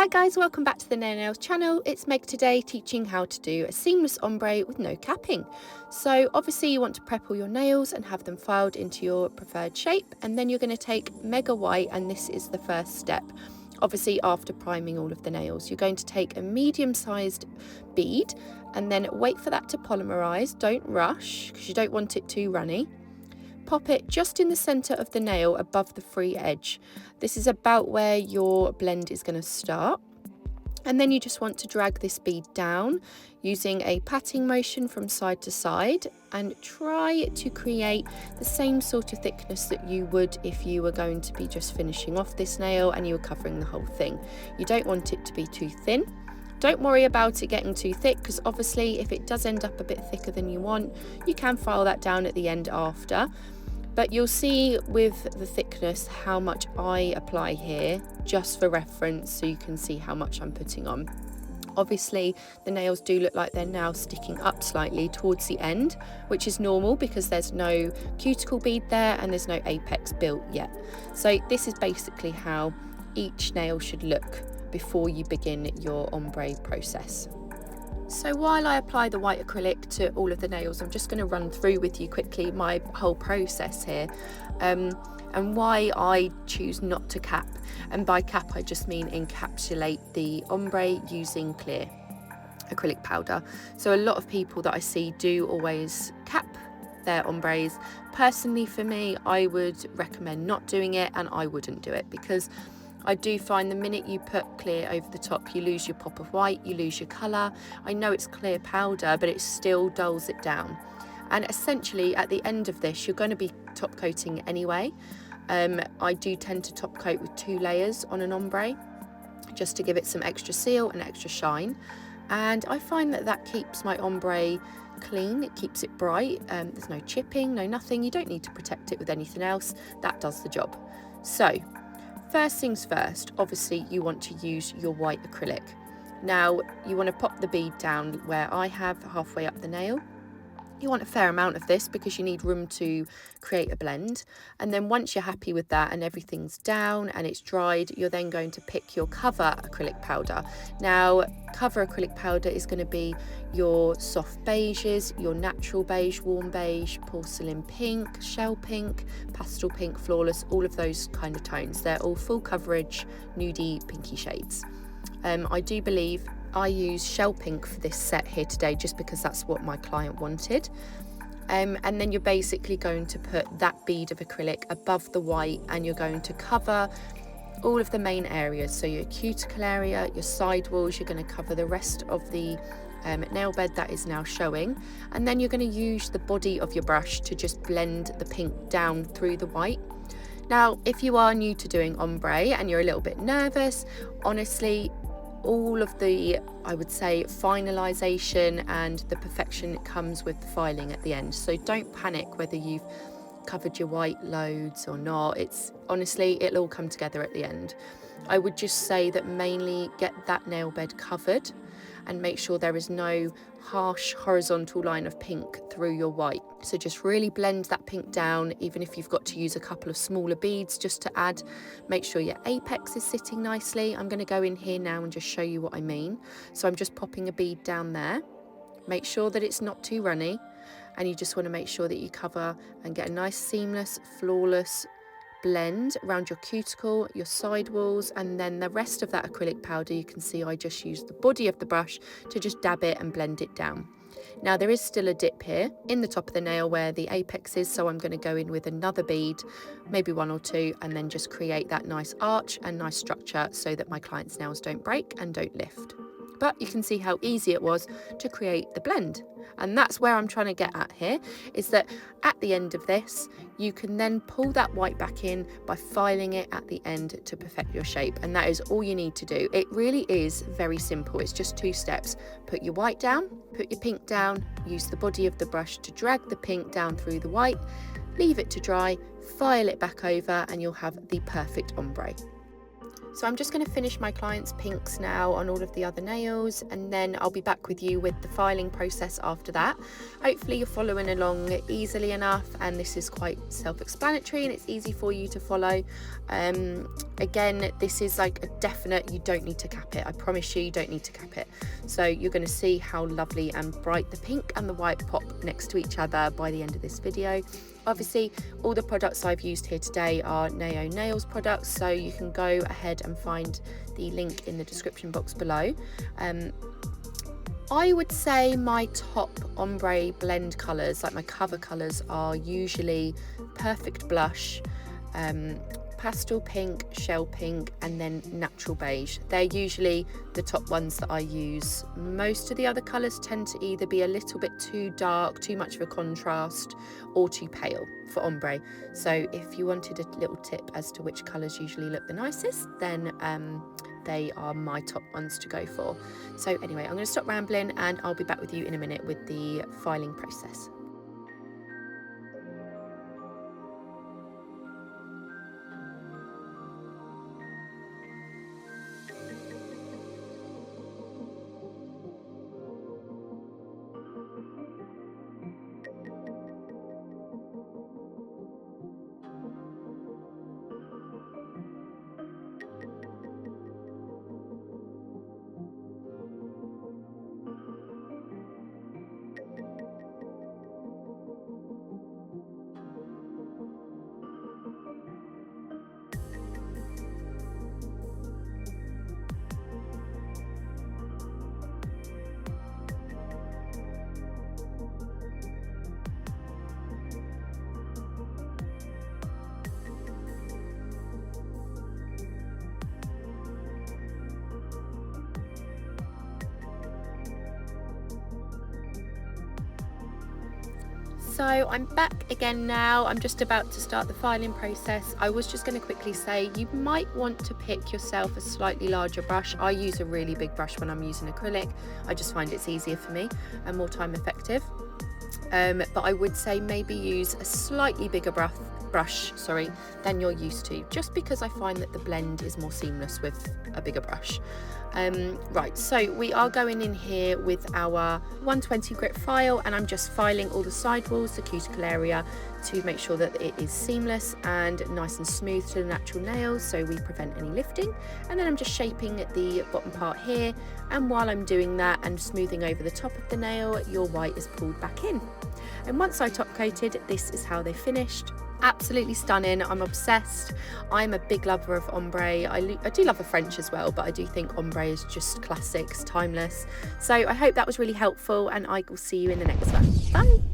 Hi guys, welcome back to the Naio Nails channel. It's Meg today, teaching how to do a seamless ombre with no capping. So obviously you want to prep all your nails and have them filed into your preferred shape, and then you're going to take Mega White, and this is the first step. Obviously after priming all of the nails, you're going to take a medium-sized bead and then wait for that to polymerize. Don't rush because you don't want it too runny. Pop it just in the center of the nail above the free edge. This is about where your blend is going to start. And then you just want to drag this bead down using a patting motion from side to side and try to create the same sort of thickness that you would if you were going to be just finishing off this nail and you were covering the whole thing. You don't want it to be too thin. Don't worry about it getting too thick, because obviously if it does end up a bit thicker than you want, you can file that down at the end after. But you'll see with the thickness how much I apply here, just for reference, so you can see how much I'm putting on. Obviously the nails do look like they're now sticking up slightly towards the end, which is normal because there's no cuticle bead there and there's no apex built yet. So this is basically how each nail should look before you begin your ombre process. So while I apply the white acrylic to all of the nails, I'm just going to run through with you quickly my whole process here, and why I choose not to cap. And by cap I just mean encapsulate the ombre using clear acrylic powder. So a lot of people that I see do always cap their ombres. Personally for me, I would recommend not doing it, and I wouldn't do it because I do find the minute you put clear over the top, you lose your pop of white, you lose your colour. I know it's clear powder, but it still dulls it down. And essentially at the end of this, you're going to be top coating anyway. I do tend to top coat with 2 layers on an ombre, just to give it some extra seal and extra shine. And I find that that keeps my ombre clean, it keeps it bright, there's no chipping, no nothing. You don't need to protect it with anything else. That does the job. So first things first, obviously you want to use your white acrylic. Now you want to pop the bead down where I have, halfway up the nail. You want a fair amount of this because you need room to create a blend. And then once you're happy with that and everything's down and it's dried, you're then going to pick your cover acrylic powder. Now cover acrylic powder is going to be your soft beiges, your natural beige, warm beige, porcelain pink, shell pink, pastel pink, flawless, all of those kind of tones. They're all full coverage, nudie, pinky shades. I do believe I use shell pink for this set here today just because that's what my client wanted. And then you're basically going to put that bead of acrylic above the white, and you're going to cover all of the main areas. So your cuticle area, your side walls, you're going to cover the rest of the nail bed that is now showing, and then you're going to use the body of your brush to just blend the pink down through the white. Now if you are new to doing ombre and you're a little bit nervous, honestly all of the, I would say, finalization and the perfection comes with the filing at the end. So don't panic whether you've covered your white loads or not. It's honestly, it'll all come together at the end. I would just say that mainly get that nail bed covered and make sure there is no harsh horizontal line of pink through your white. So just really blend that pink down, even if you've got to use a couple of smaller beads just to add. Make sure your apex is sitting nicely. I'm going to go in here now and just show you what I mean. So I'm just popping a bead down there. Make sure that it's not too runny, and you just want to make sure that you cover and get a nice seamless, flawless blend around your cuticle, your side walls, and then the rest of that acrylic powder, you can see I just used the body of the brush to just dab it and blend it down. Now there is still a dip here in the top of the nail where the apex is, so I'm going to go in with another bead, maybe 1 or 2, and then just create that nice arch and nice structure so that my client's nails don't break and don't lift. But you can see how easy it was to create the blend. And that's where I'm trying to get at here, is that at the end of this, you can then pull that white back in by filing it at the end to perfect your shape. And that is all you need to do. It really is very simple. It's just 2 steps. Put your white down, put your pink down, use the body of the brush to drag the pink down through the white, leave it to dry, file it back over, and you'll have the perfect ombre. So I'm just going to finish my client's pinks now on all of the other nails, and then I'll be back with you with the filing process after that. Hopefully you're following along easily enough, and this is quite self-explanatory and it's easy for you to follow. Again, this is like a definite, you don't need to cap it. I promise you don't need to cap it. So you're going to see how lovely and bright the pink and the white pop next to each other by the end of this video. Obviously, all the products I've used here today are Naio Nails products, so you can go ahead and find the link in the description box below. I would say my top ombre blend colours, like my cover colours, are usually Perfect Blush, pastel pink, shell pink, and then natural beige. They're usually the top ones that I use. Most of the other colours tend to either be a little bit too dark, too much of a contrast, or too pale for ombre. So if you wanted a little tip as to which colours usually look the nicest, then they are my top ones to go for. So anyway, I'm going to stop rambling and I'll be back with you in a minute with the filing process. So I'm back again now. I'm just about to start the filing process. I was just going to quickly say you might want to pick yourself a slightly larger brush. I use a really big brush when I'm using acrylic. I just find it's easier for me and more time effective. But I would say maybe use a slightly bigger brush than you're used to, just because I find that the blend is more seamless with a bigger brush. Right, so we are going in here with our 120 grit file, and I'm just filing all the side walls, the cuticle area, to make sure that it is seamless and nice and smooth to the natural nails, so we prevent any lifting. And then I'm just shaping the bottom part here, and while I'm doing that and smoothing over the top of the nail, your white is pulled back in. And once I top coated, this is how they finished. Absolutely stunning. I'm obsessed. I'm a big lover of ombre. I do love the French as well, but I do think ombre is just classic, it's timeless. So I hope that was really helpful, and I will see you in the next one. Bye.